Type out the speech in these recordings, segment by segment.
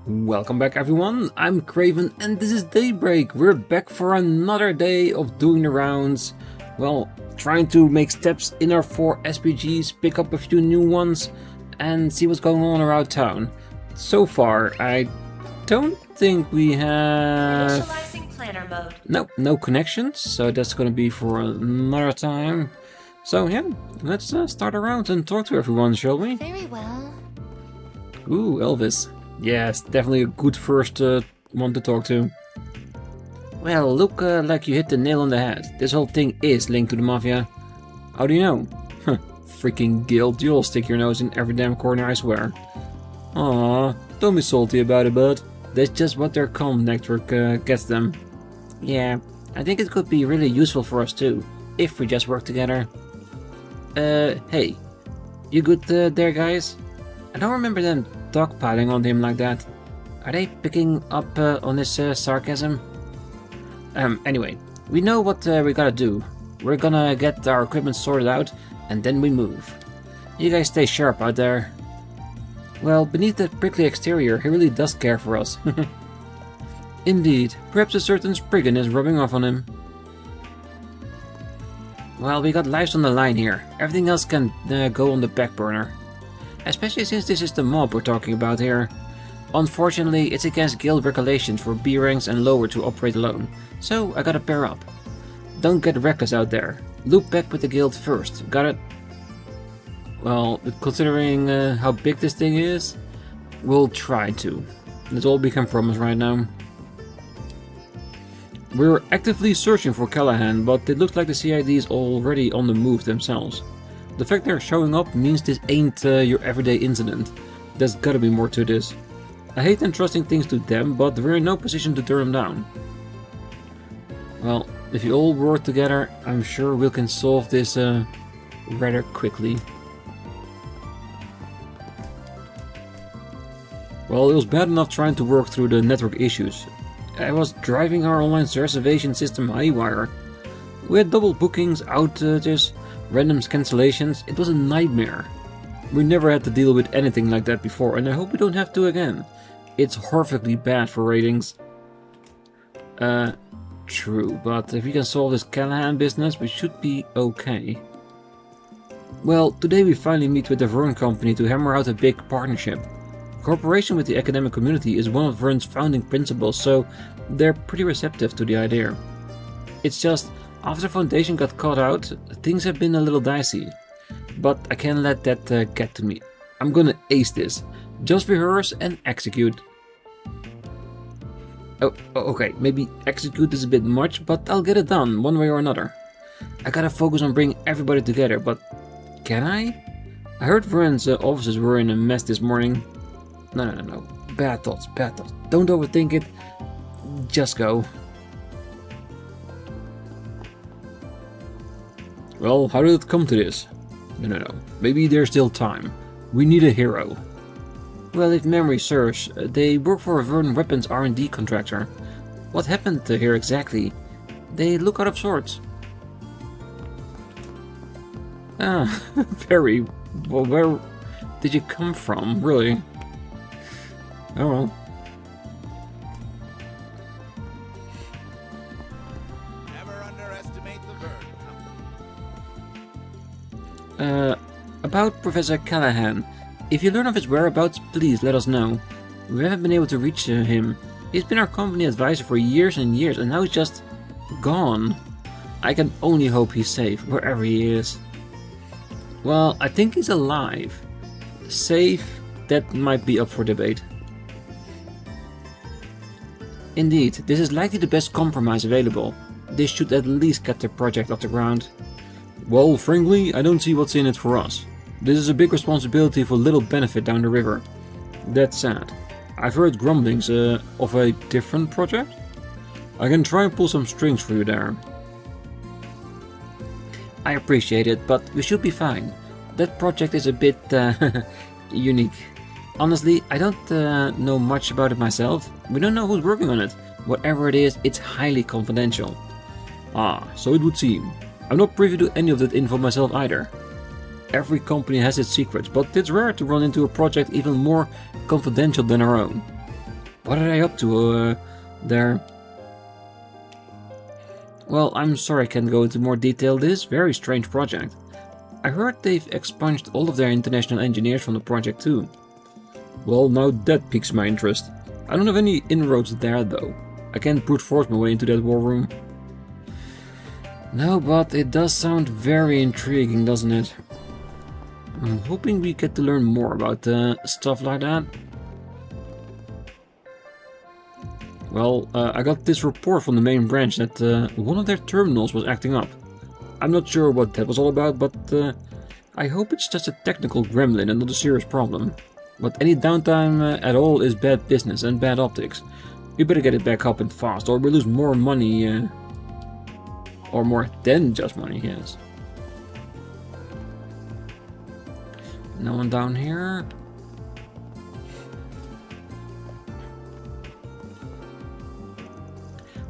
Welcome back everyone, I'm Craven and this is Daybreak. We're back for another day of doing the rounds. Well, trying to make steps in our 4 SPGs, pick up a few new ones and see what's going on around town. So far, I don't think we have... Initializing planner mode. No connections, so that's gonna be for another time. So yeah, let's start around and talk to everyone, shall we? Very well. Ooh, Elvis. Yes, definitely a good first one to talk to. Well, look like you hit the nail on the head. This whole thing is linked to the Mafia. How do you know? Huh, freaking guild, you'll stick your nose in every damn corner, I swear. Aww, don't be salty about it, bud. That's just what their comm network gets them. Yeah, I think it could be really useful for us too, if we just work together. Hey, you good there, guys? I don't remember them dogpiling on him like that. Are they picking up on his sarcasm? Anyway, we know what we gotta do. We're gonna get our equipment sorted out, and then we move. You guys stay sharp out there. Well, beneath that prickly exterior, he really does care for us. Indeed, perhaps a certain spriggan is rubbing off on him. Well, we got lives on the line here. Everything else can go on the back burner. Especially since this is the mob we're talking about here. Unfortunately, it's against guild regulations for B ranks and lower to operate alone, so I gotta pair up. Don't get reckless out there. Loop back with the guild first, got it? Well, considering how big this thing is, we'll try to. That's all we can promise right now. We're actively searching for Callahan, but it looks like the CID is already on the move themselves. The fact they're showing up means this ain't your everyday incident. There's gotta be more to this. I hate entrusting things to them, but we're in no position to turn them down. Well, if you all work together, I'm sure we can solve this rather quickly. Well, it was bad enough trying to work through the network issues. I was driving our online reservation system haywire. We had double bookings, outages, random cancellations. It was a nightmare. We never had to deal with anything like that before, and I hope we don't have to again. It's horrifically bad for ratings. True, but if we can solve this Callahan business, we should be okay. Well, today we finally meet with the Vern company to hammer out a big partnership. Cooperation with the academic community is one of Vern's founding principles, so they're pretty receptive to the idea. It's just, after Foundation got caught out, things have been a little dicey. But I can't let that get to me. I'm gonna ace this. Just rehearse and execute. Oh, okay, maybe execute is a bit much, but I'll get it done, one way or another. I gotta focus on bringing everybody together, but can I? I heard Vern's offices were in a mess this morning. No. Bad thoughts. Don't overthink it. Just go. Well, how did it come to this? No. Maybe there's still time. We need a hero. Well, if memory serves, they work for a Vern weapons R&D contractor. What happened here exactly? They look out of sorts. Ah, very. Well, where did you come from, really? Oh well. Never underestimate the Vern. About Professor Callahan. If you learn of his whereabouts, please let us know. We haven't been able to reach him. He's been our company advisor for years and years, and now he's just gone. I can only hope he's safe, wherever he is. Well, I think he's alive. Safe, that might be up for debate. Indeed, this is likely the best compromise available. This should at least get the project off the ground. Well, frankly, I don't see what's in it for us. This is a big responsibility for little benefit down the river. That's sad. I've heard grumblings of a different project. I can try and pull some strings for you there. I appreciate it, but we should be fine. That project is a bit unique. Honestly, I don't know much about it myself. We don't know who's working on it. Whatever it is, it's highly confidential. Ah, so it would seem. I'm not privy to any of that info myself either. Every company has its secrets, but it's rare to run into a project even more confidential than our own. What are they up to there? Well, I'm sorry I can't go into more detail. This is a very strange project. I heard they've expunged all of their international engineers from the project too. Well, now that piques my interest. I don't have any inroads there though. I can't brute force my way into that war room. No, but it does sound very intriguing, doesn't it? I'm hoping we get to learn more about stuff like that. Well, I got this report from the main branch that one of their terminals was acting up. I'm not sure what that was all about, but I hope it's just a technical gremlin and not a serious problem. But any downtime at all is bad business and bad optics. We better get it back up and fast, or we lose more money, or more than just money, yes. No one down here.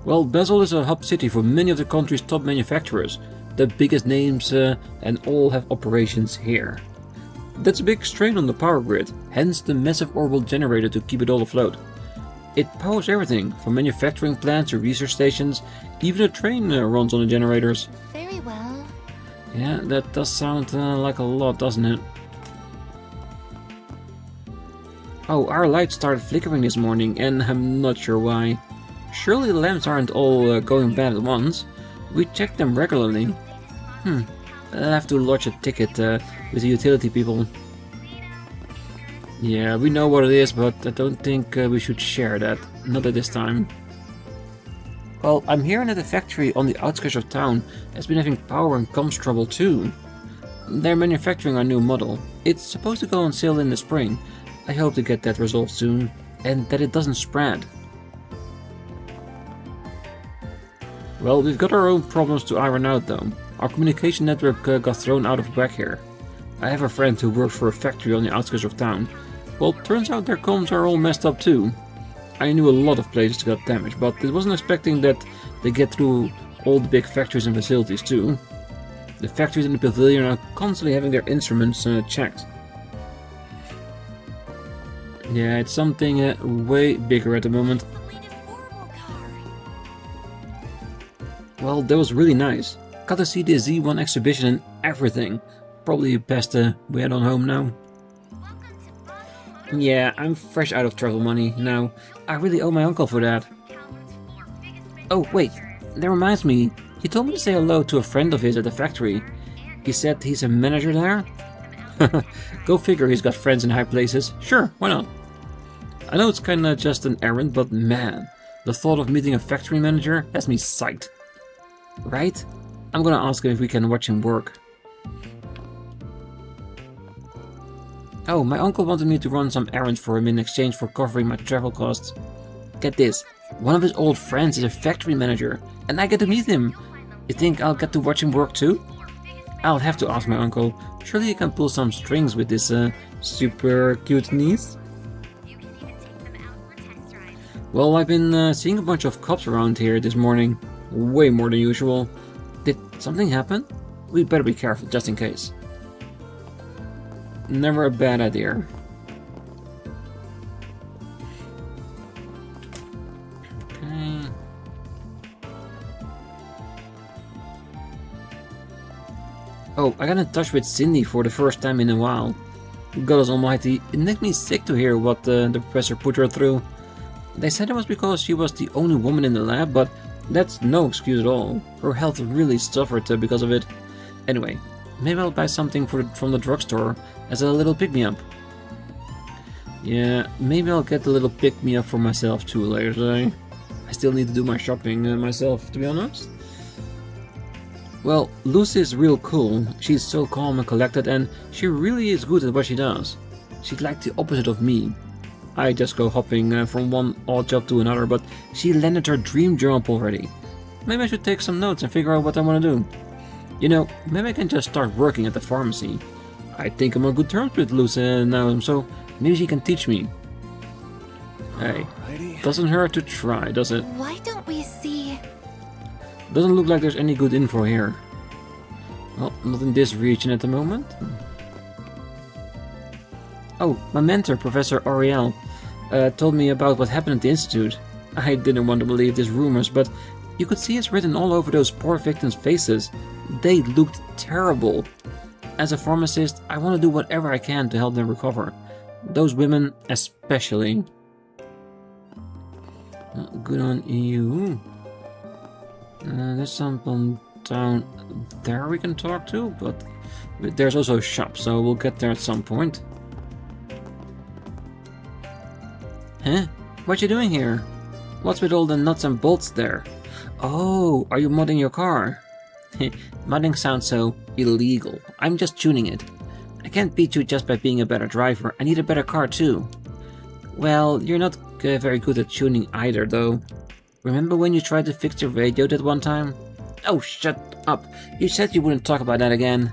Well, Basel is a hub city for many of the country's top manufacturers. The biggest names and all have operations here. That's a big strain on the power grid, hence the massive orbital generator to keep it all afloat. It powers everything, from manufacturing plants to research stations, even a train runs on the generators. Very well. Yeah, that does sound like a lot, doesn't it? Oh, our lights started flickering this morning, and I'm not sure why. Surely the lamps aren't all going bad at once. We check them regularly. I'll have to lodge a ticket with the utility people. Yeah, we know what it is, but I don't think we should share that. Not at this time. Well, I'm hearing that the factory on the outskirts of town has been having power and comms trouble too. They're manufacturing our new model. It's supposed to go on sale in the spring. I hope to get that resolved soon, and that it doesn't spread. Well, we've got our own problems to iron out though. Our communication network got thrown out of whack here. I have a friend who works for a factory on the outskirts of town. Well, turns out their comms are all messed up too. I knew a lot of places got damaged, but I wasn't expecting that they get through all the big factories and facilities too. The factories in the pavilion are constantly having their instruments checked. Yeah, it's something way bigger at the moment. Well, that was really nice. Got to see the Z1 exhibition and everything. Probably best we head on home now. Yeah, I'm fresh out of travel money now. I really owe my uncle for that. Oh, wait. That reminds me. He told me to say hello to a friend of his at the factory. He said he's a manager there. Go figure, he's got friends in high places. Sure, why not? I know it's kinda just an errand, but man, the thought of meeting a factory manager has me psyched. Right? I'm gonna ask him if we can watch him work. Oh, my uncle wanted me to run some errands for him in exchange for covering my travel costs. Get this, one of his old friends is a factory manager, and I get to meet him. You think I'll get to watch him work too? I'll have to ask my uncle. Surely he can pull some strings with this super cute niece. Well, I've been seeing a bunch of cops around here this morning. Way more than usual. Did something happen? We'd better be careful just in case. Never a bad idea. Okay. Oh, I got in touch with Cindy for the first time in a while. God is almighty, it makes me sick to hear what the professor put her through. They said it was because she was the only woman in the lab, but that's no excuse at all. Her health really suffered because of it. Anyway, maybe I'll buy something from the drugstore as a little pick-me-up. Yeah, maybe I'll get a little pick-me-up for myself too later today. I still need to do my shopping myself, to be honest. Well, Lucy is real cool. She's so calm and collected, and she really is good at what she does. She's like the opposite of me. I just go hopping from one odd job to another, but she landed her dream job already. Maybe I should take some notes and figure out what I want to do. You know, maybe I can just start working at the pharmacy. I think I'm on good terms with Lucy now, so maybe she can teach me. Hey, doesn't hurt to try, does it? Why don't we see? Doesn't look like there's any good info here. Well, not in this region at the moment. Oh, my mentor, Professor Ariel. told me about what happened at the Institute. I didn't want to believe these rumors, but you could see it's written all over those poor victims' faces. They looked terrible. As a pharmacist, I want to do whatever I can to help them recover. Those women especially. Good on you. There's someone down there we can talk to, but there's also a shop, so we'll get there at some point. Huh? What you doing here? What's with all the nuts and bolts there? Oh, are you modding your car? Modding sounds so illegal. I'm just tuning it. I can't beat you just by being a better driver. I need a better car too. Well, you're not very good at tuning either, though. Remember when you tried to fix your radio that one time? Oh, shut up. You said you wouldn't talk about that again.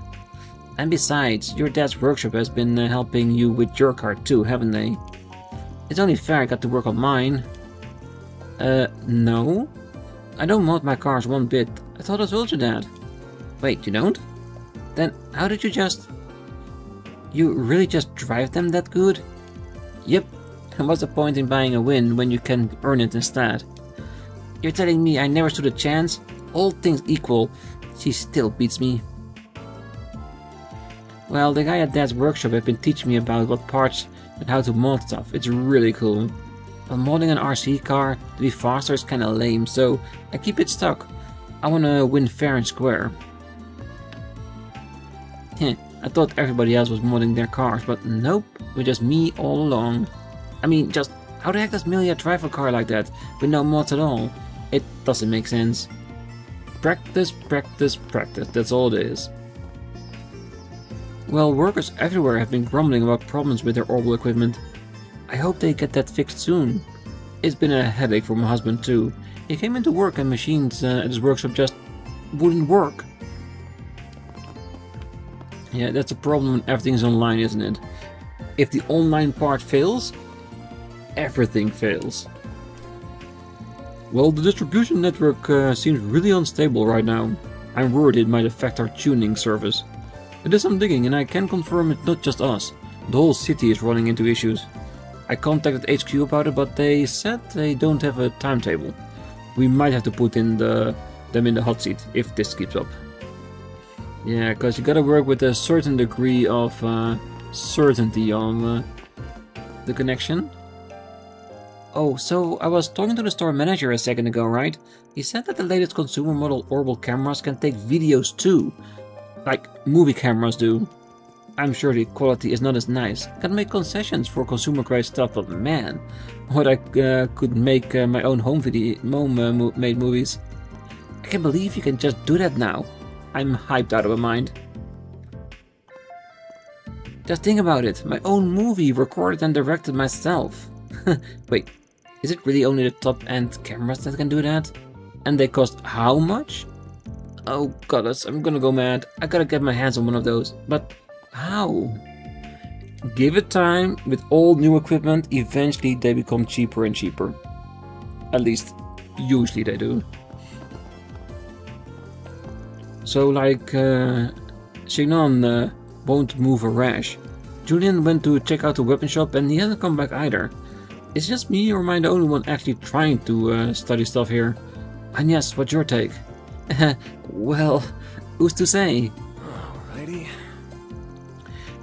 And besides, your dad's workshop has been helping you with your car too, haven't they? It's only fair I got to work on mine. No? I don't mod my cars one bit. I thought I told you that. Wait, you don't? Then how did you just... You really just drive them that good? Yep. And what's the point in buying a win when you can earn it instead? You're telling me I never stood a chance? All things equal, she still beats me. Well, the guy at Dad's workshop has been teaching me about what parts and how to mod stuff. It's really cool. But modding an RC car to be faster is kinda lame, so I keep it stuck. I wanna win fair and square. I thought everybody else was modding their cars, but nope, it was just me all along. I mean, just how the heck does Milia drive a car like that with no mods at all? It doesn't make sense. Practice, practice, practice, that's all it is. Well, workers everywhere have been grumbling about problems with their orbital equipment. I hope they get that fixed soon. It's been a headache for my husband too. He came into work and machines at his workshop just wouldn't work. Yeah, that's a problem when everything's online, isn't it? If the online part fails, everything fails. Well, the distribution network seems really unstable right now. I'm worried it might affect our tuning service. I did some digging and I can confirm it's not just us. The whole city is running into issues. I contacted HQ about it, but they said they don't have a timetable. We might have to put them in the hot seat if this keeps up. Yeah, because you gotta work with a certain degree of certainty on the connection. Oh, so I was talking to the store manager a second ago, right? He said that the latest consumer model orbital cameras can take videos too. Like movie cameras do. I'm sure the quality is not as nice. Gotta make concessions for consumer grade stuff, but man, what I could make my own made movies. I can't believe you can just do that now. I'm hyped out of my mind. Just think about it, my own movie recorded and directed myself. Wait, is it really only the top-end cameras that can do that? And they cost how much? Oh goddess, I'm gonna go mad. I gotta get my hands on one of those. But how? Give it time. With all new equipment, eventually they become cheaper and cheaper. At least, usually they do. So like, Signon won't move a rash. Julian went to check out the weapon shop and he hasn't come back either. Is it just me or am I the only one actually trying to study stuff here? And yes, what's your take? Well, who's to say? Alrighty.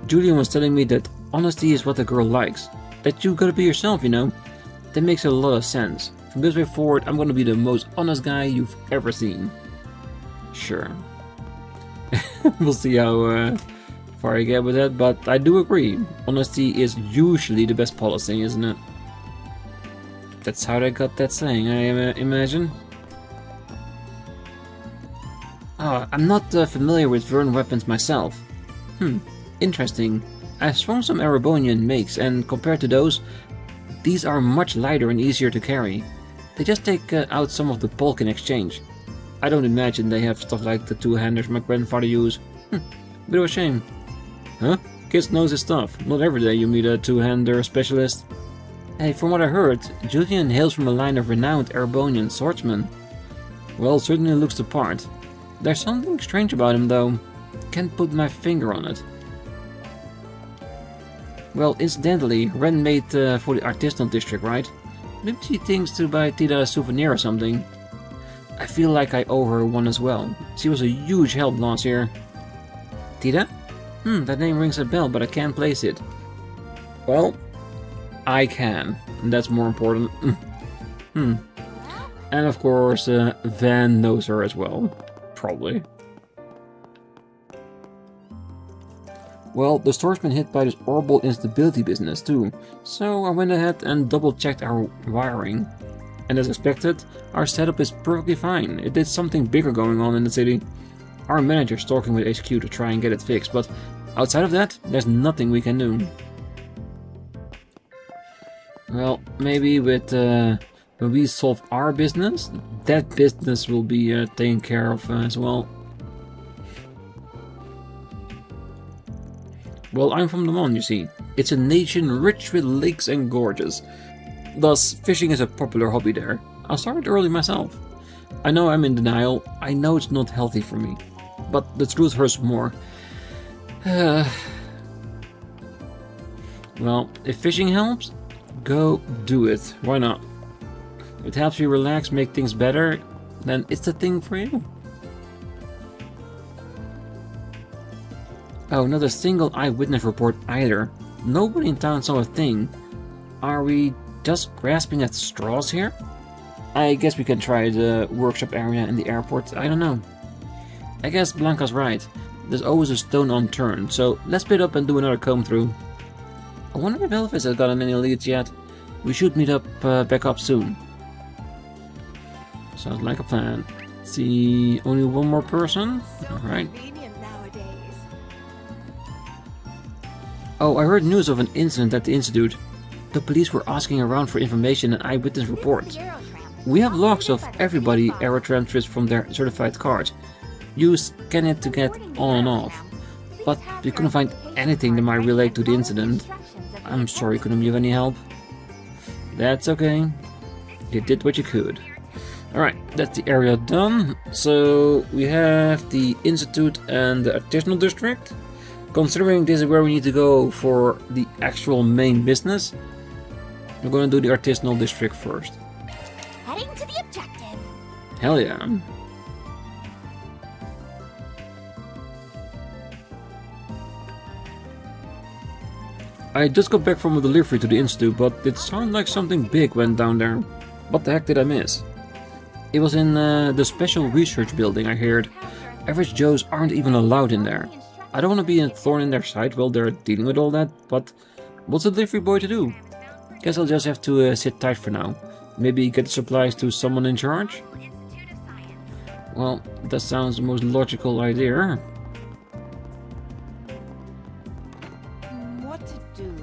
Julian was telling me that honesty is what a girl likes. That you gotta be yourself, you know? That makes a lot of sense. From this way forward, I'm gonna be the most honest guy you've ever seen. Sure. We'll see how far I get with that, but I do agree. Honesty is usually the best policy, isn't it? That's how they got that saying, I imagine. I'm not familiar with Vern weapons myself. Interesting. I've swung some Erebonian makes, and compared to those, these are much lighter and easier to carry. They just take out some of the bulk in exchange. I don't imagine they have stuff like the two-handers my grandfather used. Bit of a shame. Huh? Kids knows his stuff. Not every day you meet a two-hander specialist. Hey, from what I heard, Julian hails from a line of renowned Erebonian swordsmen. Well, certainly looks the part. There's something strange about him though. Can't put my finger on it. Well, incidentally, Ren made for the artisanal district, right? Maybe she thinks to buy Tita a souvenir or something. I feel like I owe her one as well. She was a huge help last year. Tita? That name rings a bell, but I can't place it. Well, I can. And that's more important. And of course, Van knows her as well. Probably. Well, the store's been hit by this horrible instability business too, so I went ahead and double-checked our wiring. And as expected, our setup is perfectly fine. It is something bigger going on in the city. Our manager's talking with HQ to try and get it fixed, but outside of that, there's nothing we can do. Well, maybe with when we solve our business, that business will be taken care of as well. Well, I'm from Le Mans, you see. It's a nation rich with lakes and gorges. Thus, fishing is a popular hobby there. I started early myself. I know I'm in denial, I know it's not healthy for me. But the truth hurts more. Well, if fishing helps, go do it. Why not? If it helps you relax, make things better, then it's the thing for you. Oh, not a single eyewitness report either. Nobody in town saw a thing. Are we just grasping at straws here? I guess we can try the workshop area in the airport, I don't know. I guess Blanca's right. There's always a stone unturned, so let's split up and do another comb through. I wonder if Elvis has gotten any leads yet. We should meet up back up soon. Sounds like a plan. Let's see, only one more person? Alright. Oh, I heard news of an incident at the Institute. The police were asking around for information and eyewitness reports. We have logs of everybody Aerotram trips from their certified cards. You scan it to get on and off. But we couldn't find anything that might relate to the incident. I'm sorry, couldn't be of any help. That's okay. You did what you could. Alright, that's the area done. So we have the Institute and the Artisanal District. Considering this is where we need to go for the actual main business, we're going to do the Artisanal District first. Heading to the objective. Hell yeah. I just got back from a delivery to the Institute, but it sounded like something big went down there. What the heck did I miss? It was in the special research building, I heard. Average Joes aren't even allowed in there. I don't want to be a thorn in their side while they're dealing with all that, but what's a delivery boy to do? Guess I'll just have to sit tight for now. Maybe get the supplies to someone in charge? Well, that sounds the most logical idea. What to do?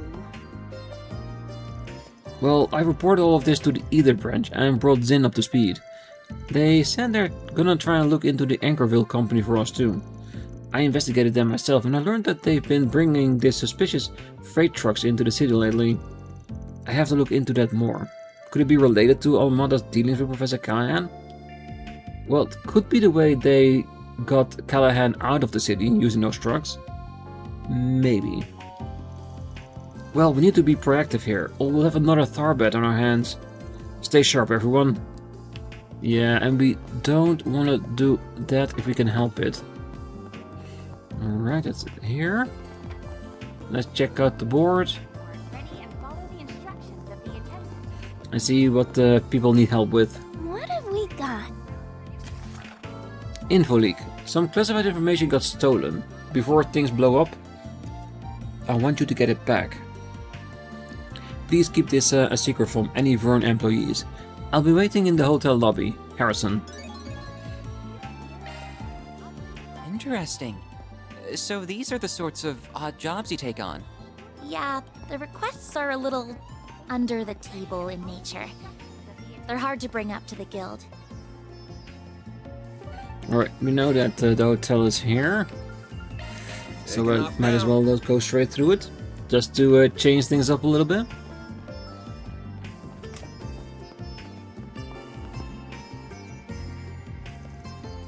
Well, I reported all of this to the Edith branch and brought Zin up to speed. They said they're gonna try and look into the Anchorville company for us too. I investigated them myself and I learned that they've been bringing these suspicious freight trucks into the city lately. I have to look into that more. Could it be related to Almada's dealings with Professor Callahan? Well, it could be the way they got Callahan out of the city using those trucks. Maybe. Well, we need to be proactive here, or we'll have another Tharbad on our hands. Stay sharp, everyone. Yeah, and we don't want to do that if we can help it. Alright, that's it here. Let's check out the board and see what the people need help with. What have we got? Info leak. Some classified information got stolen. Before things blow up, I want you to get it back. Please keep this a secret from any Vern employees. I'll be waiting in the hotel lobby. Harrison. Interesting. So these are the sorts of odd jobs you take on. Yeah, the requests are a little under the table in nature. They're hard to bring up to the guild. Alright, we know that the hotel is here. So I might as well go straight through it. Just to change things up a little bit.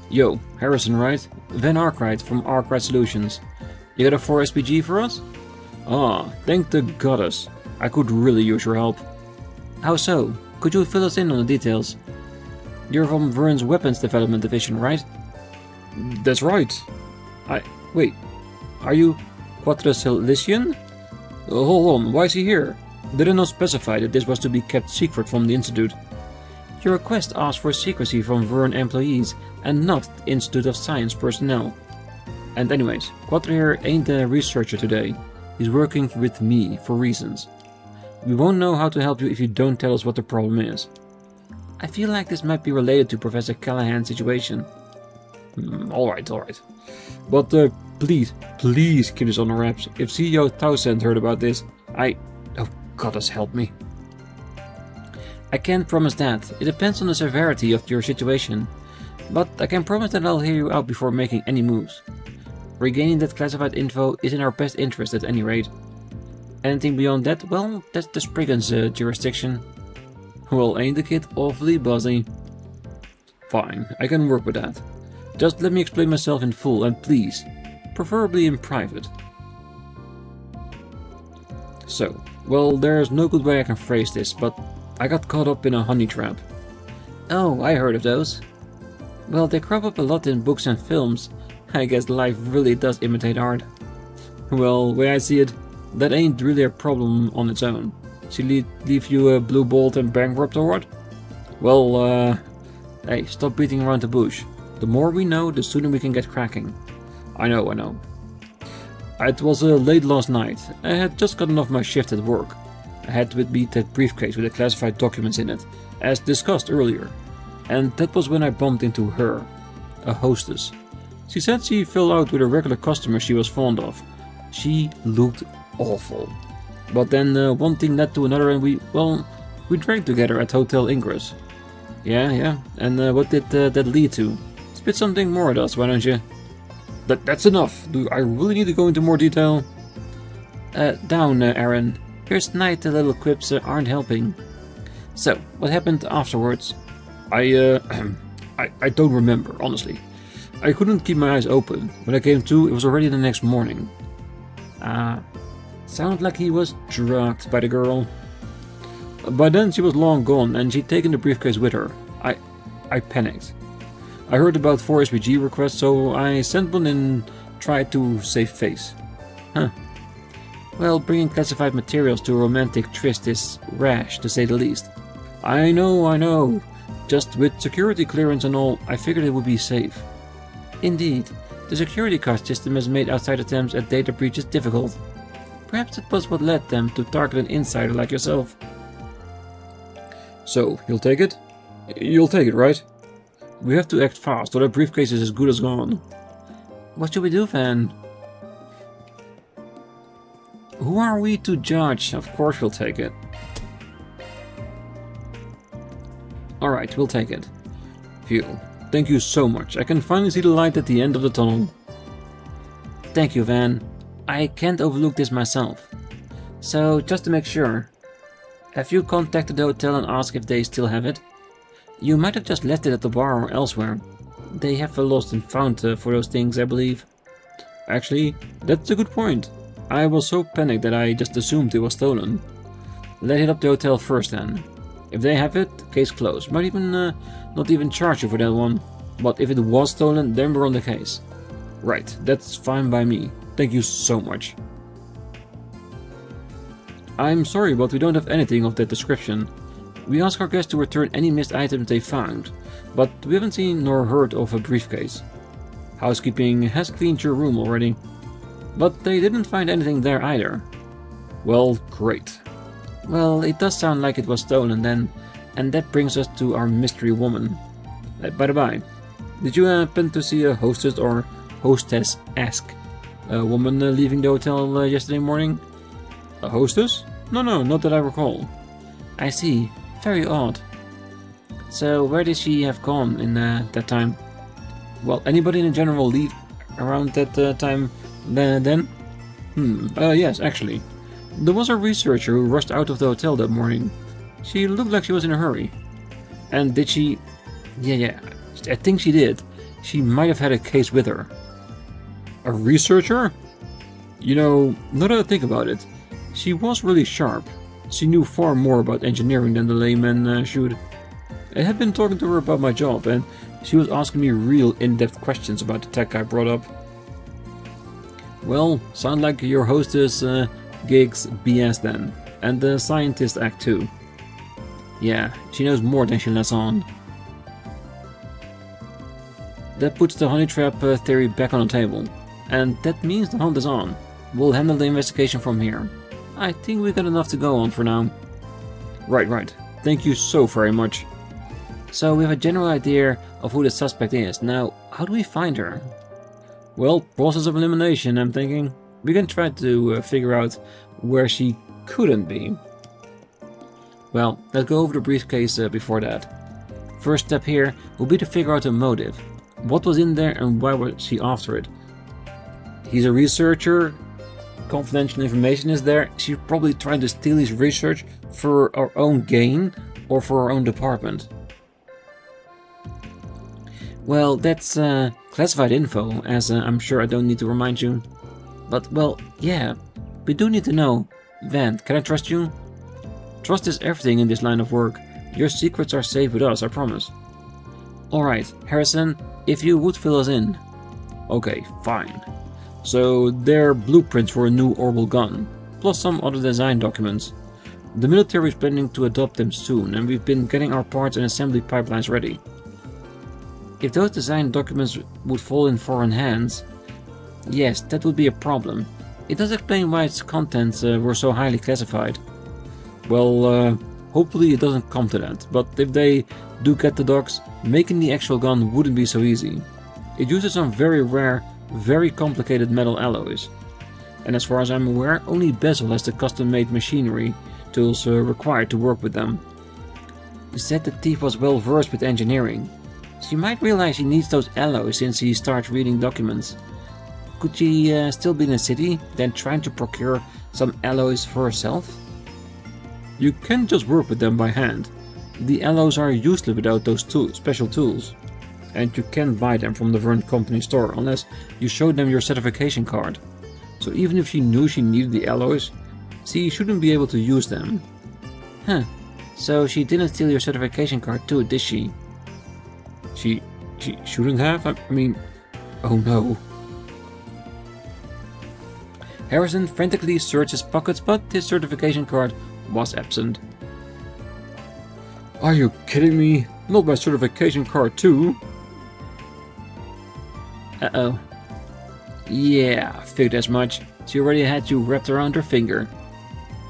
Yo, Harrison, right? Van ARKRIDE from ARKRIDE Solutions. You got a 4 SPG for us? Ah, thank the goddess. I could really use your help. How so? Could you fill us in on the details? You're from Vern's Weapons Development Division, right? That's right. Wait. Are you Quadrasilician? Hold on, why is he here? Did I not specify that this was to be kept secret from the Institute? Your request asks for secrecy from Vern employees and not the Institute of Science personnel. And anyways, Quadra here ain't a researcher today. He's working with me for reasons. We won't know how to help you if you don't tell us what the problem is. I feel like this might be related to Professor Callahan's situation. Alright. But please keep this on the wraps. If CEO Towsend heard about this, oh goddess help me. I can't promise that. It depends on the severity of your situation. But I can promise that I'll hear you out before making any moves. Regaining that classified info is in our best interest at any rate. Anything beyond that, well, that's the Spriggan's jurisdiction. Well, ain't the kid awfully buzzy? Fine, I can work with that. Just let me explain myself in full and please, preferably in private. So, well, there's no good way I can phrase this, but I got caught up in a honey trap. Oh, I heard of those. Well, they crop up a lot in books and films. I guess life really does imitate art. Well, the way I see it, that ain't really a problem on its own. She leave you a blue bolt and bankrupt or what? Well, hey, stop beating around the bush. The more we know, the sooner we can get cracking. I know. It was late last night. I had just gotten off my shift at work. I had with me that briefcase with the classified documents in it, as discussed earlier. And that was when I bumped into her, a hostess. She said she fell out with a regular customer she was fond of. She looked awful. But then one thing led to another and we drank together at Hotel Ingress. Yeah. And what did that lead to? Spit something more at us, why don't you? That's enough. Do I really need to go into more detail? Down, Aaron. Your snide little quips aren't helping. So, what happened afterwards? I don't remember, honestly. I couldn't keep my eyes open. When I came to, it was already the next morning. Sounds like he was drugged by the girl. By then she was long gone and she'd taken the briefcase with her. I panicked. I heard about 4 SPG requests, so I sent one and tried to save face. Well, bringing classified materials to a romantic tryst is rash, to say the least. I know. Just with security clearance and all, I figured it would be safe. Indeed, the security card system has made outside attempts at data breaches difficult. Perhaps it was what led them to target an insider like yourself. So, you'll take it? You'll take it, right? We have to act fast, or that briefcase is as good as gone. What should we do, Van? Who are we to judge? Of course we'll take it. Alright, we'll take it. Phew. Thank you so much. I can finally see the light at the end of the tunnel. Thank you, Van. I can't overlook this myself. So, just to make sure, have you contacted the hotel and asked if they still have it? You might have just left it at the bar or elsewhere. They have a lost and found for those things, I believe. Actually, that's a good point. I was so panicked that I just assumed it was stolen. Let's hit up the hotel first then. If they have it, case closed. Might even not even charge you for that one. But if it was stolen, then we're on the case. Right, that's fine by me. Thank you so much. I'm sorry, but we don't have anything of that description. We ask our guests to return any missed items they found, but we haven't seen nor heard of a briefcase. Housekeeping has cleaned your room already, but they didn't find anything there either. Well, great. Well, it does sound like it was stolen then, and that brings us to our mystery woman. By the by, did you happen to see a hostess or hostess-esque woman leaving the hotel yesterday morning? A hostess? No, not that I recall. I see. Very odd. So, where did she have gone in that time? Well, anybody in general leave around that time then? Yes, actually. There was a researcher who rushed out of the hotel that morning. She looked like she was in a hurry. And did she... Yeah, I think she did. She might have had a case with her. A researcher? You know, now that I think about it, she was really sharp. She knew far more about engineering than the layman should. I had been talking to her about my job, and she was asking me real in-depth questions about the tech I brought up. Well, sound like your hostess gigs BS then, and the scientist act too. Yeah, she knows more than she lets on. That puts the honey trap theory back on the table, and that means the hunt is on. We'll handle the investigation from here. I think we got enough to go on for now. Right. Thank you so very much. So we have a general idea of who the suspect is. Now, how do we find her? Well, process of elimination, I'm thinking. We can try to figure out where she couldn't be. Well, let's go over the briefcase before that. First step here will be to figure out the motive. What was in there and why was she after it? He's a researcher. Confidential information is there. She's probably trying to steal his research for her own gain or for her own department. Well, that's classified info, as I'm sure I don't need to remind you. But, well, yeah, we do need to know. Van, can I trust you? Trust is everything in this line of work. Your secrets are safe with us, I promise. Alright, Harrison, if you would fill us in. Okay, fine. So, they're blueprints for a new orbital gun, plus some other design documents. The military is planning to adopt them soon, and we've been getting our parts and assembly pipelines ready. If those design documents would fall in foreign hands, yes, that would be a problem. It does explain why its contents were so highly classified. Well, hopefully it doesn't come to that, but if they do get the docs, making the actual gun wouldn't be so easy. It uses some very rare, very complicated metal alloys. And as far as I'm aware, only Bezel has the custom-made machinery tools required to work with them. You said the thief was well versed with engineering. She might realize she needs those alloys since she starts reading documents. Could she still be in the city, then trying to procure some alloys for herself? You can't just work with them by hand. The alloys are useless without those special tools. And you can't buy them from the Vern Company store unless you show them your certification card. So even if she knew she needed the alloys, she shouldn't be able to use them. Huh, so she didn't steal your certification card too, did she? She shouldn't have? I mean, oh no. Harrison frantically searched his pockets, but his certification card was absent. Are you kidding me? Not my certification card too? Uh-oh. Yeah, figured as much. She already had you wrapped around her finger.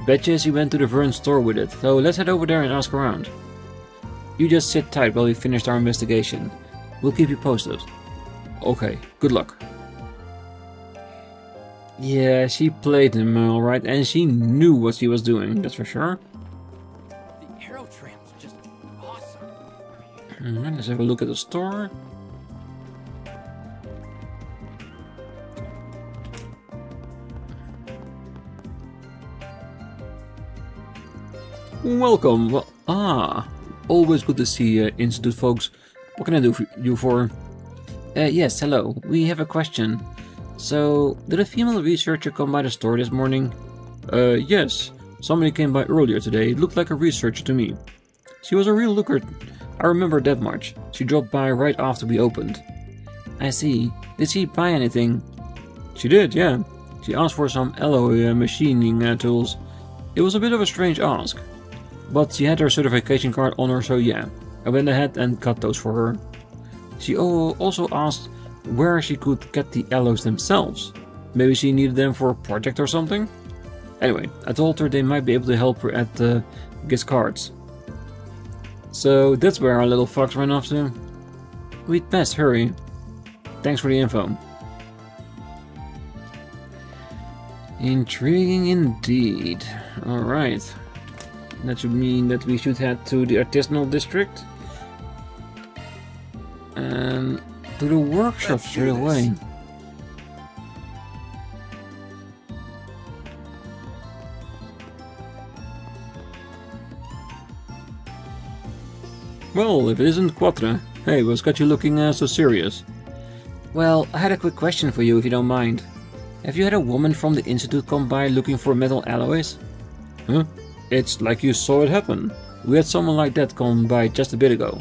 Betcha she went to the Vern store with it, so let's head over there and ask around. You just sit tight while we finish our investigation. We'll keep you posted. Okay, good luck. Yeah, she played him alright, and she knew what she was doing, that's for sure. The aero tram's just awesome. Let's have a look at the store. Welcome. Well, always good to see Institute folks. What can I do for you? Yes, hello. We have a question. So, did a female researcher come by the store this morning? Yes. Somebody came by earlier today. It looked like a researcher to me. She was a real looker. I remember that much. She dropped by right after we opened. I see. Did she buy anything? She did, yeah. She asked for some alloy machining tools. It was a bit of a strange ask. But she had her certification card on her, so yeah. I went ahead and got those for her. She also asked where she could get the alloys themselves. Maybe she needed them for a project or something? Anyway, I told her they might be able to help her at the gift cards. So that's where our little fox ran off to. We'd best hurry. Thanks for the info. Intriguing indeed. Alright. That should mean that we should head to the artisanal district. And to the workshop straight away. Well, if it isn't Quattro. Hey, what's got you looking so serious? Well, I had a quick question for you if you don't mind. Have you had a woman from the Institute come by looking for metal alloys? Huh? It's like you saw it happen. We had someone like that come by just a bit ago.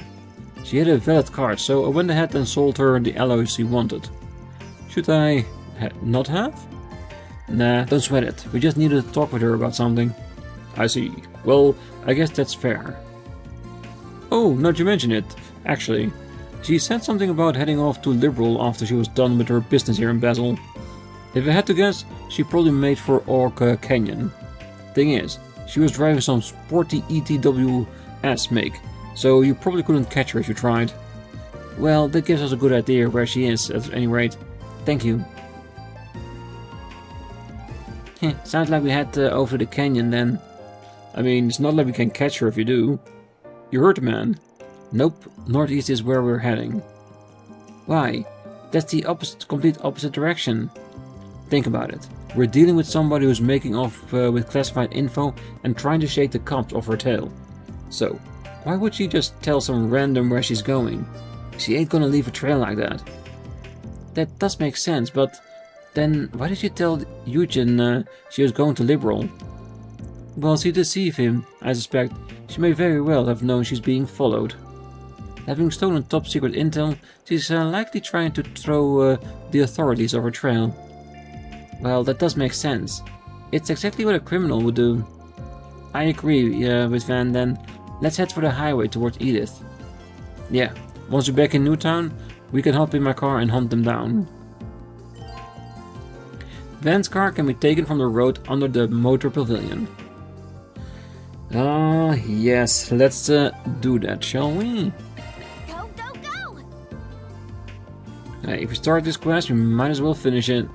She had a valid card, so I went ahead and sold her the alloys she wanted. Should I not have? Nah, don't sweat it. We just needed to talk with her about something. I see. Well, I guess that's fair. Oh, now that you mention it, actually. She said something about heading off to Liberal after she was done with her business here in Basel. If I had to guess, she probably made for Orc Canyon. Thing is, she was driving some sporty ETWS make, so you probably couldn't catch her if you tried. Well, that gives us a good idea where she is, at any rate. Thank you. Sounds like we head over the canyon then. I mean, it's not like we can catch her if you do. You heard the man. Nope, northeast is where we're heading. Why? That's the complete opposite direction. Think about it. We're dealing with somebody who's making off with classified info and trying to shake the cops off her tail. So, why would she just tell some random where she's going? She ain't gonna leave a trail like that. That does make sense, but then why did she tell Eugen she was going to Liberal? Well, she deceived him, I suspect. She may very well have known she's being followed. Having stolen top secret intel, she's likely trying to throw the authorities off her trail. Well, that does make sense. It's exactly what a criminal would do. I agree with Van then. Let's head for the highway towards Edith. Yeah, once we're back in Newtown, we can hop in my car and hunt them down. Van's car can be taken from the road under the motor pavilion. Ah, yes, let's do that, shall we? Go, go, go! Hey, if we start this quest, we might as well finish it.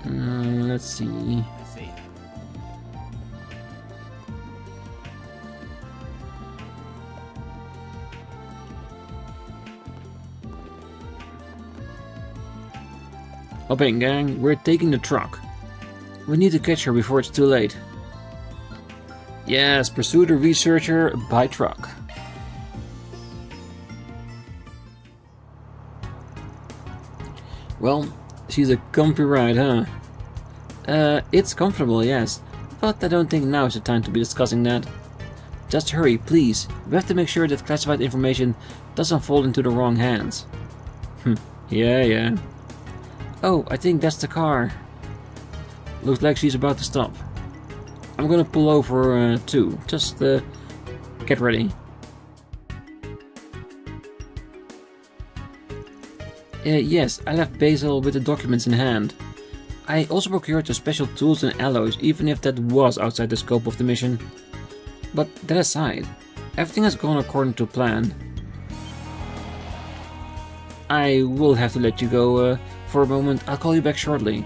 Let's see. Hop in, gang. We're taking the truck. We need to catch her before it's too late. Yes, pursue the researcher by truck. Well, she's a comfy ride, huh? It's comfortable, yes. But I don't think now is the time to be discussing that. Just hurry, please. We have to make sure that classified information doesn't fall into the wrong hands. Yeah. Oh, I think that's the car. Looks like she's about to stop. I'm gonna pull over too. Just get ready. Yes, I left Basil with the documents in hand. I also procured the special tools and alloys, even if that was outside the scope of the mission. But that aside, everything has gone according to plan. I will have to let you go for a moment. I'll call you back shortly.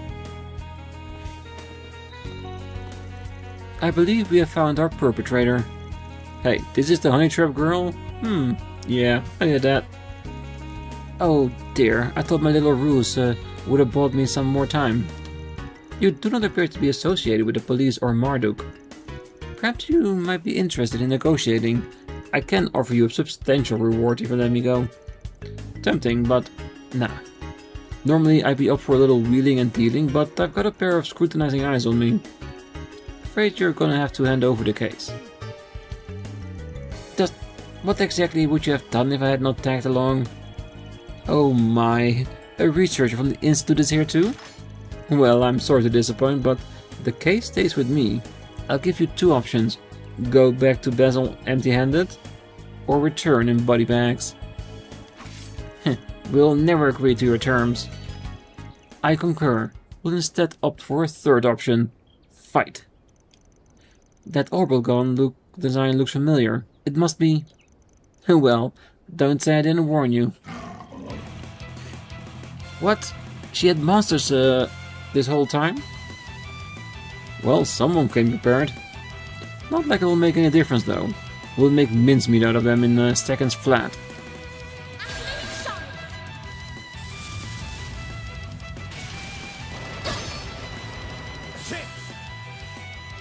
I believe we have found our perpetrator. Hey, this is the honey trap girl? Yeah, I did that. Oh dear, I thought my little ruse would have bought me some more time. You do not appear to be associated with the police or Marduk. Perhaps you might be interested in negotiating. I can offer you a substantial reward if you let me go. Tempting, but nah. Normally I'd be up for a little wheeling and dealing, but I've got a pair of scrutinizing eyes on me. Afraid you're gonna have to hand over the case. Just what exactly would you have done if I had not tagged along? Oh my, a researcher from the Institute is here too? Well, I'm sorry to disappoint, but the case stays with me. I'll give you two options. Go back to Basel empty-handed, or return in body bags. We'll never agree to your terms. I concur. We'll instead opt for a third option. Fight. That orbital gun design looks familiar. It must be... Well, don't say I didn't warn you. What? She had monsters this whole time? Well, someone came prepared. Not like it will make any difference though. We'll make mincemeat out of them in seconds flat.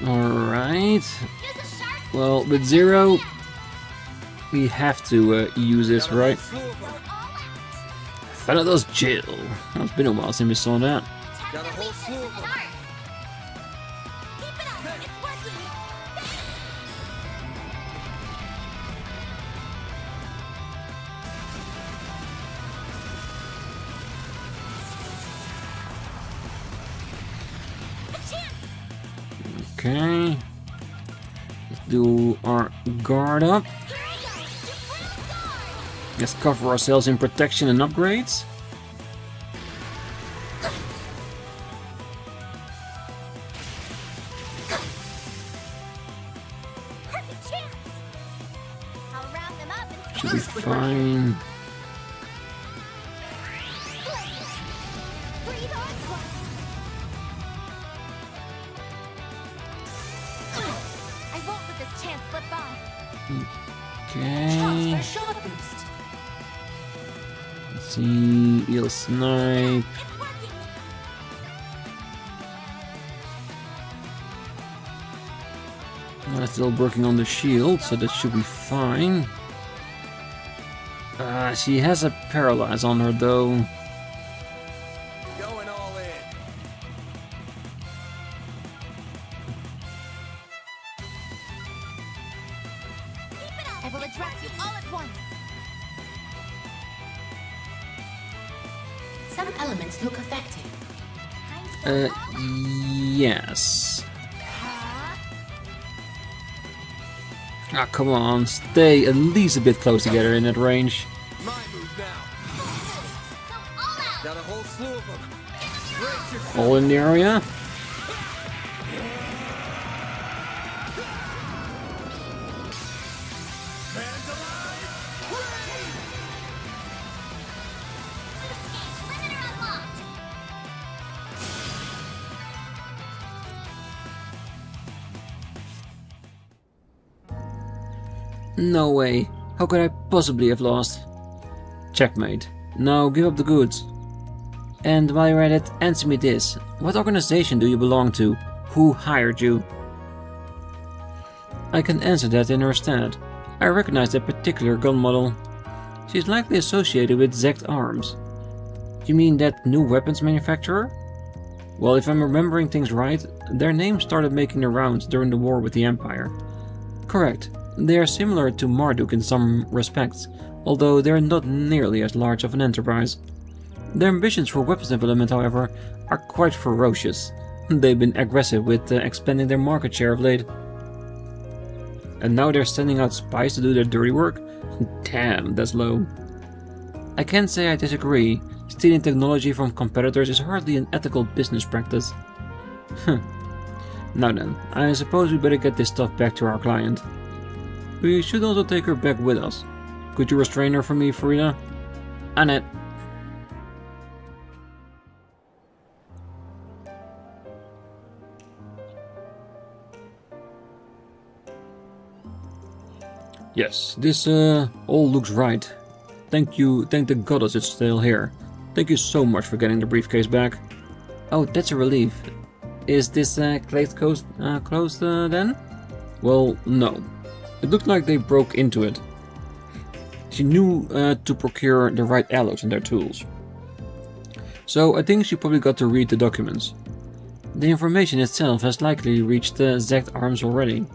Alright. Well, with Zero, we have to use this, right? Thanatos jail. Well, it's been a while since we saw that. Got a whole slew of them. Keep it up. It's working. Okay. Let's do our guard up. Let's cover ourselves in protection and upgrades. Perfect chance. I'll round them up and Should be fine. breathe on to us. I won't let this chance slip by. Okay. Shot boost. Let's see. Eel snipe. It's working. Still working on the shield, so that should be fine. She has a paralyze on her though. Going all in. Keep it up. I will address you all at once. Some elements look affected. Yes. Ah, come on, stay at least a bit close together in that range. My move now. Go all out. Got a whole slew of them. Brace yourself. All in the area. Hands alive. Hooray! Perimeter unlocked. No way. How could I possibly have lost? Checkmate. Now give up the goods. And while you're at it, answer me this. What organization do you belong to? Who hired you? I can answer that in her stead. I recognize that particular gun model. She's likely associated with Zect Arms. You mean that new weapons manufacturer? Well, if I'm remembering things right, their name started making the rounds during the war with the Empire. Correct. They are similar to Marduk in some respects, although they are not nearly as large of an enterprise. Their ambitions for weapons development, however, are quite ferocious. They've been aggressive with expanding their market share of late. And now they're sending out spies to do their dirty work? Damn, that's low. I can't say I disagree. Stealing technology from competitors is hardly an ethical business practice. Now then, I suppose we better get this stuff back to our client. We should also take her back with us. Could you restrain her for me, Frida? Annette. Yes, this all looks right. Thank the goddess it's still here. Thank you so much for getting the briefcase back. Oh, that's a relief. Is this closed then? Well, no. It looked like they broke into it. She knew to procure the right alloys and their tools. So I think she probably got to read the documents. The information itself has likely reached Zect Arms already.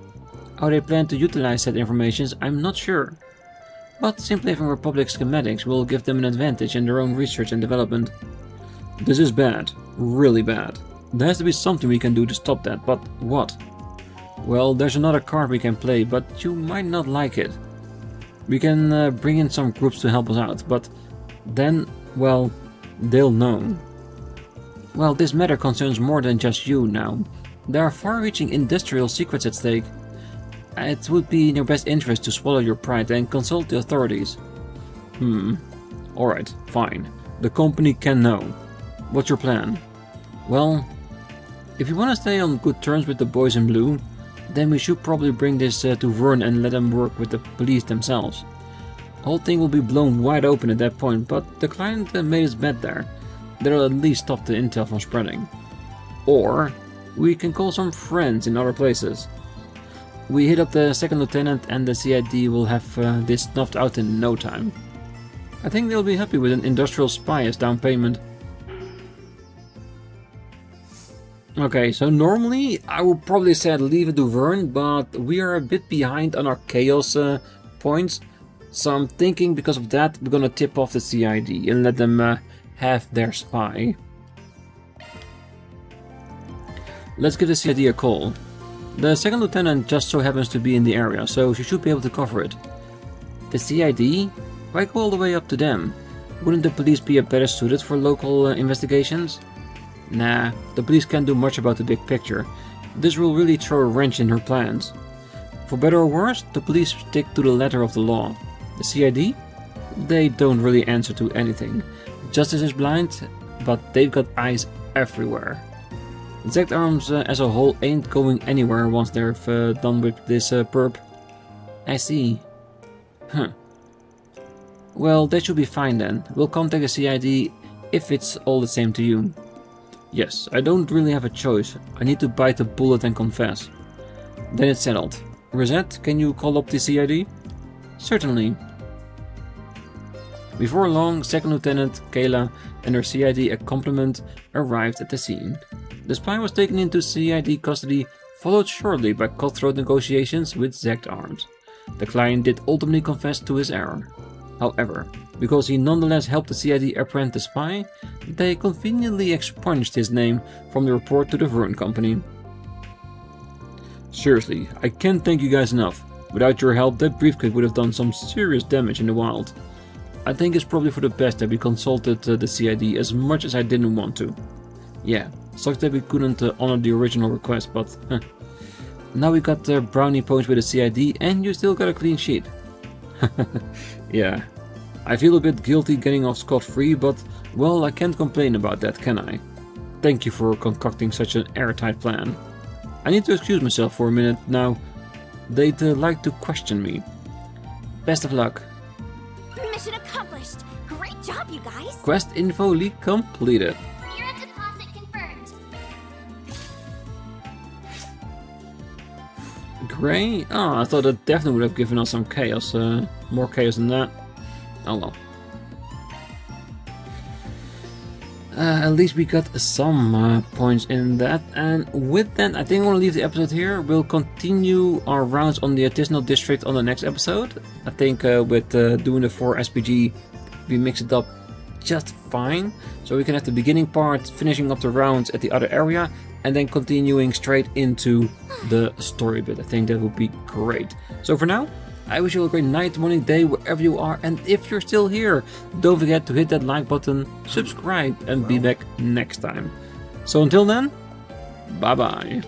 How they plan to utilize that information, I'm not sure. But simply having Republic schematics will give them an advantage in their own research and development. This is bad. Really bad. There has to be something we can do to stop that, but what? Well, there's another card we can play, but you might not like it. We can bring in some groups to help us out, but then, well, they'll know. Well, this matter concerns more than just you now. There are far-reaching industrial secrets at stake. It would be in your best interest to swallow your pride and consult the authorities. Alright, fine. The company can know. What's your plan? Well, if you want to stay on good terms with the boys in blue, then we should probably bring this to Vern and let them work with the police themselves. The whole thing will be blown wide open at that point, but the client made his bet there. That'll at least stop the intel from spreading. Or we can call some friends in other places. We hit up the second lieutenant and the CID will have this snuffed out in no time. I think they'll be happy with an industrial spy as down payment. Okay, so normally I would probably say leave it to Vern, but we are a bit behind on our chaos points. So I'm thinking because of that we're gonna tip off the CID and let them have their spy. Let's give the CID a call. The second lieutenant just so happens to be in the area, so she should be able to cover it. The CID? Why go all the way up to them? Wouldn't the police be a better suited for local investigations? Nah, the police can't do much about the big picture. This will really throw a wrench in her plans. For better or worse, the police stick to the letter of the law. The CID? They don't really answer to anything. Justice is blind, but they've got eyes everywhere. Zect Arms as a whole ain't going anywhere once they're done with this perp. I see. Huh. Well, that should be fine then. We'll contact the CID if it's all the same to you. Yes, I don't really have a choice. I need to bite the bullet and confess. Then it's settled. Rosette, can you call up the CID? Certainly. Before long, Second Lieutenant Kayla and her CID complement arrived at the scene. The spy was taken into CID custody, followed shortly by cutthroat negotiations with Zect Arms. The client did ultimately confess to his error. However, because he nonetheless helped the CID apprehend the spy, they conveniently expunged his name from the report to the Vern Company. Seriously, I can't thank you guys enough. Without your help, that briefcase would have done some serious damage in the wild. I think it's probably for the best that we consulted the CID as much as I didn't want to. Yeah, sucks that we couldn't honor the original request, but now we got brownie points with the CID and you still got a clean sheet. Yeah, I feel a bit guilty getting off scot-free, but well, I can't complain about that, can I? Thank you for concocting such an airtight plan. I need to excuse myself for a minute now. They'd like to question me. Best of luck. Mission accomplished. Great job, you guys. Quest info leak completed. Mirror deposit confirmed. Gray? Oh, I thought that definitely would have given us some chaos. More chaos than that. Oh well. At least we got some points in that, and with that I think I'm going to leave the episode here. We'll continue our rounds on the artisanal district on the next episode. I think with doing the 4 SPG we mix it up just fine, so we can have the beginning part finishing up the rounds at the other area and then continuing straight into the story bit. I think that would be great. So for now, I wish you all a great night, morning, day, wherever you are, and if you're still here, don't forget to hit that like button, subscribe, and be back next time. So until then, bye bye.